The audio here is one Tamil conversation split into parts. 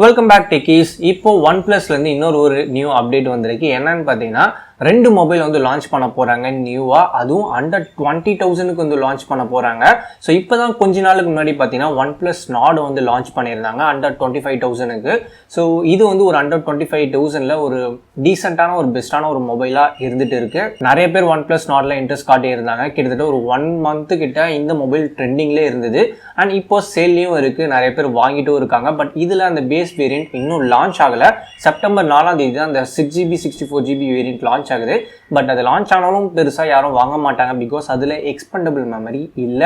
Welcome back techies. இப்போ OnePlus ல இருந்து இன்னொரு நியூ அப்டேட் வந்திருக்கு. என்னன்னு பாத்தீங்கன்னா ரெண்டு மொபைல் வந்து லான்ச் பண்ண போறாங்க நியூவா, அதுவும் அண்டர் 20,000க்கு வந்து லான்ச் பண்ண போறாங்க. ஸோ இப்போதான் கொஞ்ச நாளுக்கு முன்னாடி பார்த்தீங்கன்னா OnePlus Nord வந்து லான்ச் பண்ணியிருந்தாங்க அண்டர் 25,000க்கு. ஸோ இது வந்து ஒரு அண்டர் 25,000ல ஒரு டீசெண்டான ஒரு பெஸ்டான ஒரு மொபைலா இருந்துட்டு இருக்கு. நிறைய பேர் OnePlus Nordல இன்ட்ரெஸ்ட் காட்டி இருந்தாங்க. கிட்டத்தட்ட ஒரு 1 month கிட்ட இந்த மொபைல் ட்ரெண்டிங்லேயே இருந்தது. அண்ட் இப்போ சேல்லையும் இருக்கு, நிறைய பேர் வாங்கிட்டும் இருக்காங்க. பட் இதுல அந்த பேஸ் வேரியன்ட் இன்னும் லான்ச் ஆகல. செப்டம்பர் 4ஆம் தேதி தான் அந்த 6GB 64GB வேரியன்ட் லான்ச் ஆகுது. பட் அது லான்ச் ஆனாலும் பெருசா யாரும் வாங்க மாட்டாங்க, பிகாஸ் அதுல எக்ஸ்பெண்டபிள் மெமரி இல்ல.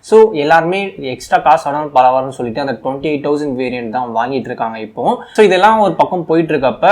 ஸோ எல்லாருமே எக்ஸ்ட்ரா காசு ஆனாலும் பரவாயில்னு சொல்லிட்டு அந்த 28,000 வேரியன்ட் தான் வாங்கிட்டு இருக்காங்க இப்போ. ஸோ இதெல்லாம் ஒரு பக்கம் போயிட்டு இருக்கப்ப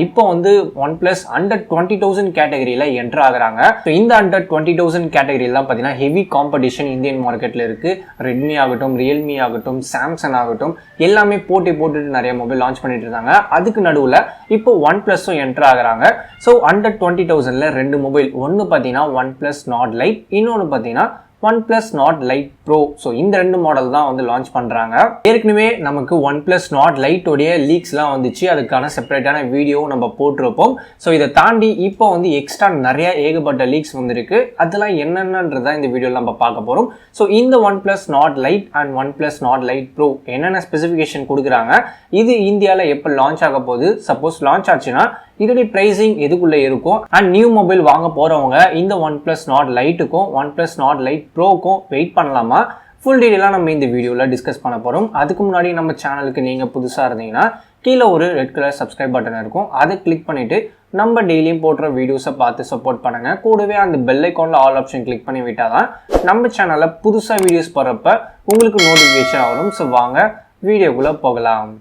இப்போ வந்து OnePlus அண்டர் 20,000 கேட்டகரியில என்டர் ஆகுறாங்க. ஸோ இந்த அண்டர் 20,000 கேட்டகரியில தான் பார்த்தீங்கன்னா ஹெவி காம்படிஷன் இந்தியன் மார்க்கெட்ல இருக்கு. ரெட்மி ஆகட்டும், ரியல்மி ஆகட்டும், சாம்சங் ஆகட்டும், எல்லாமே போட்டுட்டு நிறைய மொபைல் லான்ச் பண்ணிட்டு இருக்காங்க. அதுக்கு நடுவில் இப்போ OnePlusம் என்டர் ஆகுறாங்க. ஸோ அண்டர் 20,000ல ரெண்டு மொபைல், ஒன்று பார்த்தீங்கன்னா OnePlus Nord Lite, இன்னொன்று பார்த்தீங்கன்னா OnePlus Nord Lite Pro. So இந்த ரெண்டு மாடல் தான் வந்து லான்ச் பண்றாங்க. ஏற்கனவே நமக்கு OnePlus Nord Lite உடைய லீக்ஸ்லாம் வந்துச்சு, அதுக்கான செப்பரேட்டான வீடியோவும் நம்ம போட்டிருப்போம். ஸோ இதை தாண்டி இப்போ வந்து எக்ஸ்ட்ரா நிறைய ஏகப்பட்ட லீக்ஸ் வந்துருக்கு. அதெல்லாம் என்னென்னன்றதான் இந்த வீடியோவில் நம்ம பார்க்க போறோம். ஸோ இந்த OnePlus Nord Lite and OnePlus Nord Lite Pro என்னென்ன ஸ்பெசிஃபிகேஷன் கொடுக்குறாங்க, இது இந்தியாவில் எப்போ லான்ச் ஆக போகுது, சப்போஸ் லான்ச் ஆச்சுன்னா இதோடைய பிரைசிங் எதுக்குள்ள இருக்கும், அண்ட் நியூ மொபைல் வாங்க போறவங்க இந்த OnePlus Nord Liteக்கும் OnePlus Nord Lite Proக்கும் வெயிட் பண்ணலாமா, ஃபுல் டீடைலாக நம்ம இந்த வீடியோவில் டிஸ்கஸ் பண்ண போகிறோம். அதுக்கு முன்னாடி நம்ம சேனலுக்கு நீங்கள் புதுசாக இருந்தீங்கன்னா கீழே ஒரு ரெட் கலர் சப்ஸ்கிரைப் பட்டன் இருக்கும், அதை கிளிக் பண்ணிவிட்டு நம்ம டெய்லியும் போடுற வீடியோஸை பார்த்து சப்போர்ட் பண்ணுங்கள். கூடவே அந்த பெல் ஐக்கானில் ஆல் ஆப்ஷன் கிளிக் பண்ணி விட்டால் தான் நம்ம சேனலில் புதுசாக வீடியோஸ் போடுறப்ப உங்களுக்கு நோட்டிஃபிகேஷன் வரும். ஸோ வாங்க வீடியோக்குள்ளே போகலாம்.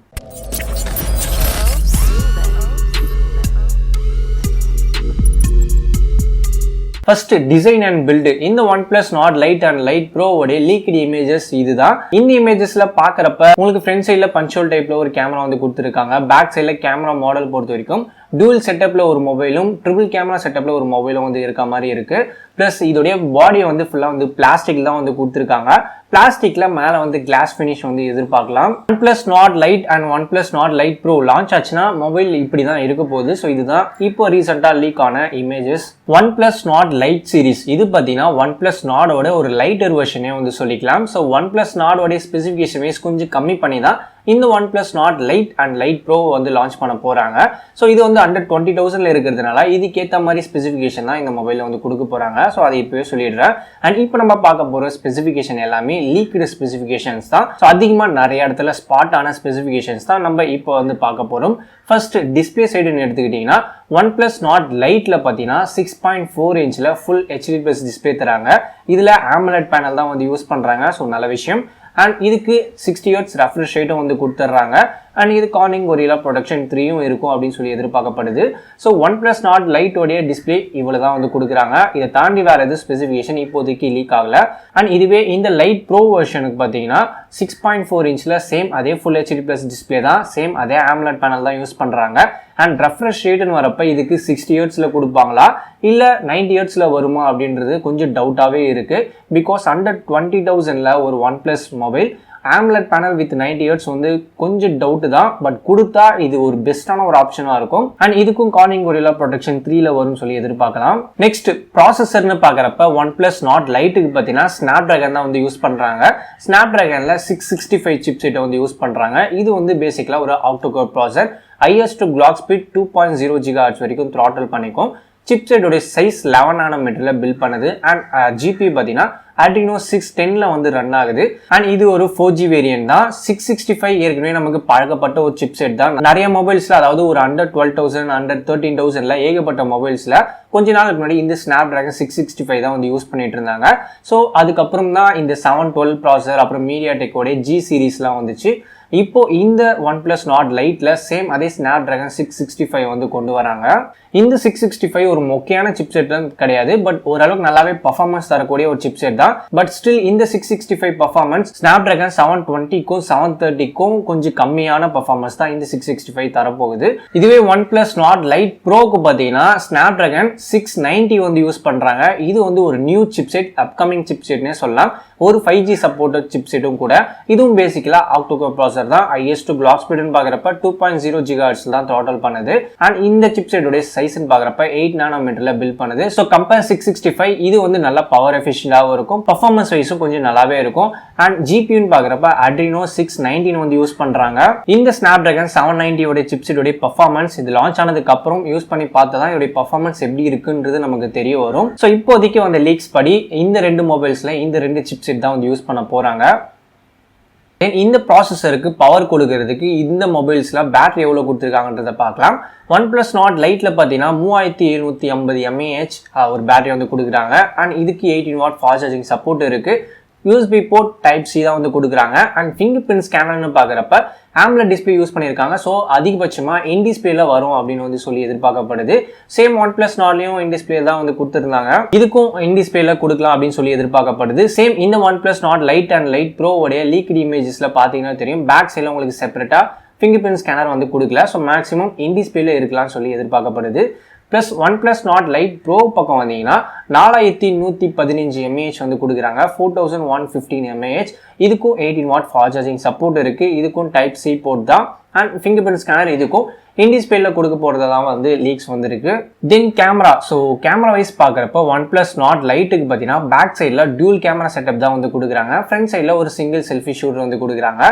First design and build. இந்த OnePlus Nord Lite and Lite Pro உடைய லீக்டு இமேஜஸ் இதுதான். இந்த இமேஜஸ்ல பாக்குறப்ப உங்களுக்கு ஃப்ரண்ட் சைட்ல பஞ்சுவல் டைப்ல ஒரு கேமரா வந்து கொடுத்துருக்காங்க. பேக் சைட்ல கேமரா மாடல் பொறுத்த வரைக்கும் டூவல் செட்டப்ல ஒரு மொபைலும் ட்ரிபிள் கேமரா செட்டப்ல ஒரு மொபைலும் வந்து இருக்க மாதிரி இருக்கு. பிளஸ் இதோடைய பாடியை வந்து ஃபுல்லா வந்து பிளாஸ்டிக் தான் வந்து கொடுத்துருக்காங்க. பிளாஸ்டிக்ல மேல வந்து கிளாஸ் ஃபினிஷ் வந்து எதிர்பார்க்கலாம். OnePlus Nord Lite and OnePlus Nord Lite Pro launch ஆச்சுன்னா மொபைல் இப்படி தான் இருக்க போகுது. ஸோ இதுதான் இப்போ ரீசெண்டா லீக் ஆன images. OnePlus Nord Lite series இது பார்த்தீங்கன்னா OnePlus Nordோட ஒரு லைட்டர் வெர்ஷனே வந்து சொல்லிக்கலாம். ஸோ OnePlus Nordோட ஸ்பெசிஃபிகேஷன் வைஸ் கொஞ்சம் கம்மி பண்ணி தான் இந்த OnePlus Nord Lite and Lite Pro வந்து லான்ச் பண்ண போறாங்க. ஸோ இது வந்து அண்டர் 20,000ல இருக்கிறதுனால இதுக்கேற்ற மாதிரி ஸ்பெசிஃபிகேஷன் தான் இந்த மொபைலில் வந்து கொடுக்க போறாங்க. ஸோ அதை இப்பவே சொல்லிடுறேன். அண்ட் இப்போ நம்ம பார்க்க போற ஸ்பெசிஃபிகேஷன் எல்லாமே லீக்டு ஸ்பெசிஃபிகேஷன்ஸ் தான். ஸோ அதிகமாக நிறைய இடத்துல ஸ்பாட் ஆன ஸ்பெசிஃபிகேஷன்ஸ் தான் நம்ம இப்போ வந்து பார்க்க போறோம். ஃபர்ஸ்ட் டிஸ்பிளே சைடுன்னு எடுத்துக்கிட்டீங்கன்னா OnePlus Nord Liteல பார்த்தீங்கன்னா 6.4 இன்ச்ல ஃபுல் HD+ டிஸ்பிளே தராங்க. இதுல AMOLED பேனல் தான் வந்து யூஸ் பண்றாங்க. ஸோ நல்ல விஷயம். அண்ட் இதுக்கு 60 Hz ரெஃப்ரெஷ் ரேட்டும் வந்து கொடுத்துட்றாங்க. அண்ட் இது கார்னிங் கொரில்லா ப்ரொடக்ஷன் 3யும் இருக்கும் அப்படின்னு சொல்லி எதிர்பார்க்கப்படுது. ஸோ OnePlus Nord Lite உடைய டிஸ்பிளே இவ்வளவு தான் வந்து கொடுக்குறாங்க. இதை தாண்டி வேற எது ஸ்பெசிஃபிகேஷன் இப்போதைக்கு லீக் ஆகல. அண்ட் இதுவே இந்த Lite Pro வெர்ஷனுக்கு பார்த்தீங்கன்னா 6.4 இன்ச்ல சேம் அதே ஃபுல் HD+ டிஸ்பிளே தான், சேம் அதே AMOLED பேனல் தான் யூஸ் பண்றாங்க. அண்ட் ரெஃப்ரெஷ் ரேட்னு வரப்ப இதுக்கு 60 Hzல கொடுப்பாங்களா இல்ல 90 Hzல வருமா அப்படின்றது கொஞ்சம் டவுட்டாவே இருக்கு. பிகாஸ் அண்டர் 20,000ல ஒரு OnePlus mobile AMOLED panel with 90 Hz வந்து கொஞ்சம் டவுட் தான். பட் கொடுத்தா இது ஒரு பெஸ்டான ஒரு ஆப்ஷனா இருக்கும். அண்ட் இதுக்கும் கார்னிங் கொரில்லா ப்ரொடக்ஷன் 3ல வரும்னு சொல்லி எதிர்பார்க்கலாம். நெக்ஸ்ட் ப்ராசஸர்னு பாக்குறப்ப OnePlus Nord Liteக்கு பார்த்தீங்கன்னா Snapdragon தான் வந்து யூஸ் பண்றாங்க. Snapdragonல 665 சிப்செட்டை வந்து யூஸ் பண்றாங்க. இது வந்து பேசிக்கலா ஒரு octa core processor. highest clock speed 2.0 GHz வரைக்கும் throttle பண்ணிக்கும். சிப்செட்டோட சைஸ் 11 nanometerல பில்ட் பண்ணுது. அண்ட் ஜிபி பார்த்தீங்கன்னா Adreno 610ல வந்து ரன் ஆகுது. அண்ட் இது ஒரு 4G வேரியன்ட் தான். 665 ஏற்கனவே நமக்கு பழக்கப்பட்ட ஒரு சிப்செட் தான். நிறைய மொபைல்ஸ்ல, அதாவது ஒரு அண்டர் 12,000 அண்டர் 13,000ல ஏகப்பட்ட மொபைல்ஸ்ல கொஞ்ச நாளுக்கு முன்னாடி இந்த Snapdragon 665 தான் வந்து யூஸ் பண்ணிட்டு இருந்தாங்க. ஸோ அதுக்கப்புறம் தான் இந்த 712 ப்ராசஸர், அப்புறம் மீடியாடெக்கோட G சீரீஸ்லாம் வந்துச்சு. இப்போ இந்த OnePlus Nord Liteல சேம் அதே Snapdragon 665 வந்து கொண்டு வராங்க. இந்த 665 ஒரு மொக்கையான சிப்செட் தான் கிடையாது, பட் ஓரளவுக்கு நல்லாவே பர்ஃபார்மன்ஸ் தரக்கூடிய ஒரு சிப்செட் தான். பட் ஸ்டில் இந்த 665 பர்ஃபார்மன்ஸ் Snapdragon 720க்கும் 730க்கும் கொஞ்சம் கம்மியான பர்ஃபார்மன்ஸ் தான் இந்த 665 தரப்போகுது. இதுவே OnePlus Nord Lite Proக்கு பார்த்தீங்கன்னா Snapdragon 690 வந்து யூஸ் பண்றாங்க. இது வந்து ஒரு நியூ சிப்செட், அப்கமிங் சிப்செட்னே சொல்லலாம். ஒரு 5G சப்போர்ட்டட் சிப்செட்டும் கூட. இதுவும் பேசிக்கலா ஆக்டோகோர் ப்ராசஸர் தான். ஹையஸ்ட் கிளாக் ஸ்பீடுன்னு பார்க்குறப்ப 2.0 GHz தான் த்ராட்டல் பண்ணுது. அண்ட் இந்த சிப்செட்டோட சைஸ்ன்னு பார்க்குறப்ப 8 நானோமீட்டர்ல பில்ட் பண்ணுது. ஸோ கம்பேர் 665 இது வந்து நல்ல பவர் எஃபிஷியண்டாகவும் இருக்கும், பர்ஃபார்மன்ஸ் வைஸும் கொஞ்சம் நல்லாவே இருக்கும். அண்ட் ஜிபியூன்னு பார்க்குறப்ப Adreno 619 வந்து யூஸ் பண்றாங்க. இந்த Snapdragon 790 ஓட சிப்செட்டோட பர்ஃபார்மன்ஸ் இது லான்ச் ஆனதுக்கு அப்புறம் யூஸ் பண்ணி பார்த்தா தான் இதோட பர்ஃபார்மன்ஸ் எப்படி இருக்குன்றது நமக்கு தெரிய வரும். ஸோ இப்போதைக்கு வந்த லீக்ஸ் படி இந்த ரெண்டு மொபைல்ஸ்ல இந்த ரெண்டு சிப்செட் தான் வந்து யூஸ் பண்ண போறாங்க. இந்த ப்ராசஸருக்கு பவர் கொடுக்கறதுக்கு இந்த மொபைல்ஸ்ல பேட்டரி எவ்வளவு கொடுத்துருக்காங்கன்றத பார்க்கலாம். OnePlus Nord Liteல பார்த்தீங்கன்னா 3750 mAh ஒரு பேட்டரி வந்து கொடுக்குறாங்க. அண்ட் இதுக்கு 18W ஃபாஸ்ட் சார்ஜிங் சப்போர்ட் இருக்கு. USB போர்ட் டைப் C தான் வந்து கொடுக்குறாங்க. அண்ட் ஃபிங்கர் பிரிண்ட் ஸ்கேனர்னு பார்க்குறப்ப AMOLED டிஸ்பிளே யூஸ் பண்ணியிருக்காங்க. ஸோ அதிகபட்சமாக இன் டிஸ்பிளேல வரும் அப்படின்னு வந்து சொல்லி எதிர்பார்க்கப்படுது. சேம் OnePlus Nordலையும் இன் டிஸ்பிளே தான் வந்து கொடுத்துருந்தாங்க. இதுக்கும் இன் டிஸ்பிளேல கொடுக்கலாம் அப்படின்னு சொல்லி எதிர்பார்க்கப்படுது. சேம் இந்த OnePlus Nord Lite and Lite Pro உடைய லீக்டு இமேஜஸ்ல பார்த்தீங்கன்னா தெரியும், பேக் சைடில் உங்களுக்கு செப்பரேட்டா ஃபிங்கர் பிரிண்ட் ஸ்கேனர் வந்து கொடுக்கல. ஸோ மேக்ஸிமம் இன் டிஸ்பிளேல இருக்கலாம்னு சொல்லி எதிர்பார்க்கப்படுது. Plus OnePlus Nord Lite Pro பக்கம் வந்தீங்கன்னா 4115 mAh வந்து கொடுக்குறாங்க. 4115 mAh. இதுக்கும் 18W ஃபாஸ்ட் சார்ஜிங் சப்போர்ட் இருக்கு. இதுக்கும் டைப் C போர்ட் தான். அண்ட் ஃபிங்கர் பிரிண்ட் ஸ்கேனர் இதுக்கும் இன் டிஸ்பிளேல கொடுக்க போறதான் வந்து லீக்ஸ் வந்துருக்கு. Then camera. So camera wise பார்க்குறப்ப OnePlus Nord Liteக்கு பார்த்தீங்கன்னா பேக் சைடில் டியூல் கேமரா செட்டப் தான் வந்து கொடுக்குறாங்க. ஃப்ரண்ட் சைடில் ஒரு சிங்கிள் செல்ஃபி ஷூட்டர் வந்து கொடுக்குறாங்க.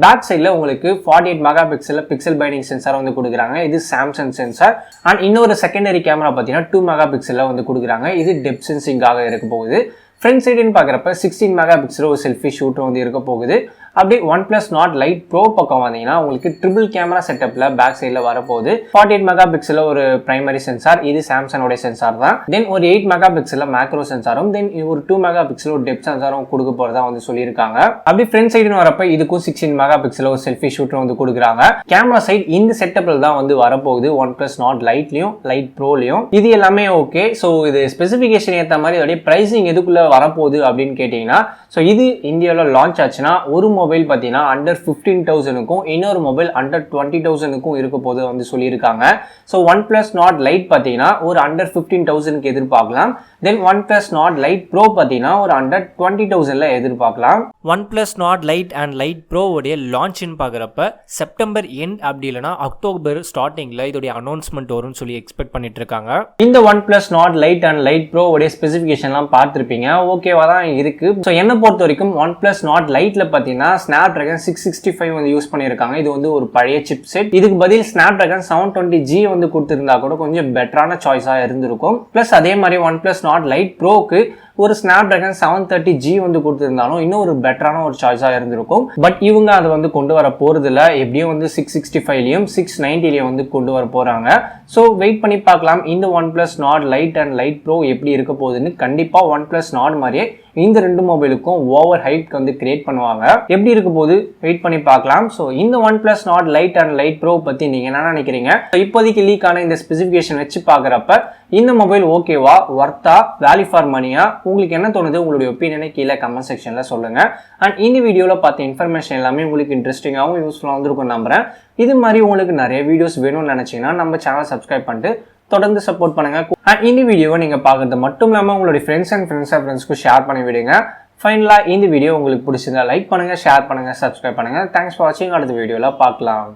பேக் சைடில் உங்களுக்கு 48 மெகா பிக்சல் பைண்டிங் சென்சார் வந்து கொடுக்குறாங்க. இது சாம்சங் சென்சார். அண்ட் இன்னொரு செகண்டரி கேமரா பார்த்தீங்கன்னா 2 மெகா பிக்சலில் வந்து கொடுக்குறாங்க. இது டெப்த் சென்சிங்காக இருக்க போகுது. ஃப்ரண்ட் சைடுன்னு பார்க்குறப்ப 16 மெகா பிக்சல் ஒரு செல்ஃபி ஷூட்டர் வந்து இருக்க போகுது. அப்படி OnePlus Nord Lite Pro பக்கம் வந்தீங்கன்னா உங்களுக்கு ட்ரிபிள் கேமரா செட்டப்ல பேக் சைடில் வரப்போகுது. 48 மெகா பிக்சல் ஒரு பிரைமரி சென்சார், இது சாம்சங்கோட சென்சார் தான். தென் ஒரு 8 மெகா பிக்சல் மேக்ரோ சென்சாரும், தென் ஒரு 2 மெகா பிக்சல் ஒரு டெப்த் சென்சாரும் கொடுக்க போறதா வந்து சொல்லியிருக்காங்க. அப்படி ஃப்ரண்ட் சைடுன்னு வரப்ப இதுக்கும் 16 மெகா பிக்சல் ஒரு செல்ஃபி ஷூட்டர் வந்து கொடுக்குறாங்க. கேமரா சைடு இந்த செட்டப்ல தான் வந்து வரப்போகுது OnePlus Nord Liteலையும் Lite Proலையும். இது எல்லாமே ஓகே. ஸோ இது ஸ்பெசிஃபிகேஷன் ஏற்ற மாதிரி அதோடைய பிரைசிங் எதுக்குள்ள வரப்போகுது அப்படின்னு கேட்டீங்கன்னா, ஸோ இது இந்தியாவில் லான்ச் ஆச்சுன்னா ஒரு மொபைல் பார்த்தீங்கன்னா அண்டர் 15,000க்கும் இன்னொரு மொபைல் அண்டர் 20,000க்கும் இருக்க போது வந்து சொல்லியிருக்காங்க. ஸோ OnePlus Nord Lite பார்த்தீங்கன்னா ஒரு அண்டர் 15,000க்கு எதிர்பார்க்கலாம். தென் OnePlus Nord Lite Pro பார்த்தீங்கன்னா ஒரு அண்டர் 20,000ல எதிர்பார்க்கலாம். OnePlus Nord Lite and Lite Pro உடைய லான்ச்னு பார்க்குறப்ப செப்டம்பர் எண்ட் அப்படி இல்லைனா அக்டோபர் ஸ்டார்டிங்ல இதோடைய அனௌன்ஸ்மெண்ட் வரும்னு சொல்லி எக்ஸ்பெக்ட் பண்ணிட்டு இருக்காங்க. இந்த OnePlus Nord Lite and Lite Pro உடைய ஸ்பெசிஃபிகேஷன்லாம் பார்த்துருப்பீங்க, ஓகேவா தான் இருக்கு. ஸோ என்ன பொறுத்த வரைக்கும் OnePlus Nord Liteல பார்த்தீங்கன்னா Snapdragon 665 வந்து யூஸ் பண்ணியிருக்காங்க. இது வந்து ஒரு பழைய சிப் செட். இதுக்கு பதில் Snapdragon 720G வந்து கொடுத்திருந்தா கூட கொஞ்சம் பெட்டரான சாய்ஸா இருந்திருக்கும். பிளஸ் அதே மாதிரி OnePlus Nord Lite Proக்கு ஒரு Snapdragon 730G வந்து கொடுத்திருந்தாலும் இன்னும் ஒரு பெட்டரான ஒரு சாய்ஸா இருந்திருக்கும். பட் இவங்க அதை வந்து கொண்டு வர போறது இல்ல. எப்படியும் வந்து 665லயும் 690லயும் வந்து கொண்டு வர போறாங்க. ஸோ வெயிட் பண்ணி பார்க்கலாம் இந்த OnePlus Nord Lite and Lite Pro எப்படி இருக்க போகுதுன்னு. கண்டிப்பா OnePlus Nord மாதிரியே இந்த ரெண்டு மொபைலுக்கும் ஓவர் ஹைப் வந்து கிரியேட் பண்ணுவாங்க. எப்படி இருக்க போது வெயிட் பண்ணி பார்க்கலாம். ஸோ இந்த OnePlus Nord Lite and Lite Pro பத்தி நீங்க என்ன நினைக்கிறீங்க? இப்போதைக்கு லீக் ஆன இந்த ஸ்பெசிஃபிகேஷன் வச்சு பார்க்குறப்ப இந்த மொபைல் ஓகேவா, வர்த்தா, வேல்யூ ஃபார் மணியா, உங்களுக்கு என்ன தோணுது? உங்களுடைய ஒப்பீனியனை கீழே கமெண்ட் செக்ஷன்ல சொல்லுங்க. அண்ட் இந்த வீடியோவில் பார்த்த இன்ஃபர்மேஷன் எல்லாமே உங்களுக்கு இன்ட்ரெஸ்டிங்காகவும் யூஸ்ஃபுல்லாக வந்துருக்கும் நம்புறேன். இது மாதிரி உங்களுக்கு நிறைய வீடியோஸ் வேணும்னு நினைச்சீங்கன்னா நம்ம சேனல் சப்ஸ்கிரைப் பண்ணிட்டு தொடர்ந்து சப்போர்ட் பண்ணுங்க. அண்ட் இந்த வீடியோவை நீங்க பார்க்கறது மட்டும் இல்லாமல் உங்களுடைய ஃப்ரெண்ட்ஸ்க்கு ஷேர் பண்ணி விடுங்க. ஃபைனலா இந்த வீடியோ உங்களுக்கு பிடிச்சிருந்தா லைக் பண்ணுங்க, ஷேர் பண்ணுங்க, சப்ஸ்கிரைப் பண்ணுங்க. தேங்க்ஸ் ஃபார் வாட்சிங். அடுத்த வீடியோவில் பார்க்கலாம்.